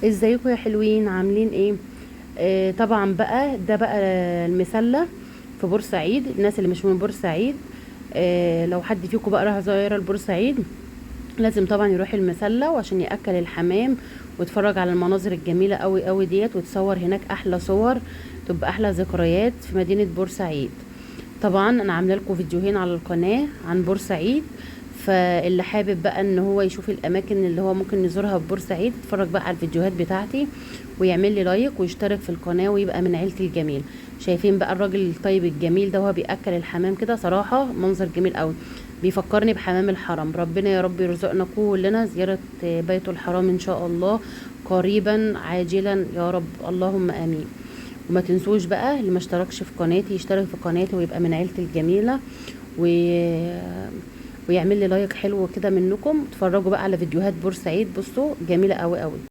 ازيكم يا حلوين، عاملين ايه؟ طبعا بقى ده بقى المسله في بورسعيد. الناس اللي مش من بورسعيد، لو حد فيكم بقى راح زايره لبورسعيد لازم طبعا يروح المسله وعشان ياكل الحمام ويتفرج على المناظر الجميله قوي قوي ديت، وتصور هناك احلى صور، تبقى احلى ذكريات في مدينه بورسعيد. طبعا انا عامله لكم فيديوهين على القناه عن بورسعيد، فاللي حابب بقى ان هو يشوف الاماكن اللي هو ممكن نزورها في بورسعيد يتفرج بقى على الفيديوهات بتاعتي ويعمل لي لايك ويشترك في القناه ويبقى من عيلتي الجميل. شايفين بقى الراجل الطيب الجميل ده وهو بياكل الحمام كده؟ صراحه منظر جميل قوي، بيفكرني بحمام الحرم. ربنا يا رب يرزقنا كلنا زياره بيت الحرام ان شاء الله قريبا عاجلا يا رب، اللهم امين. وما تنسوش بقى اللي ما اشتركش في قناتي يشترك في قناتي ويبقى من عيلتي الجميله و... ويعمل لي لايك حلو كده منكم. اتفرجوا بقى على فيديوهات بورسعيد، بصوا جميله قوي قوي.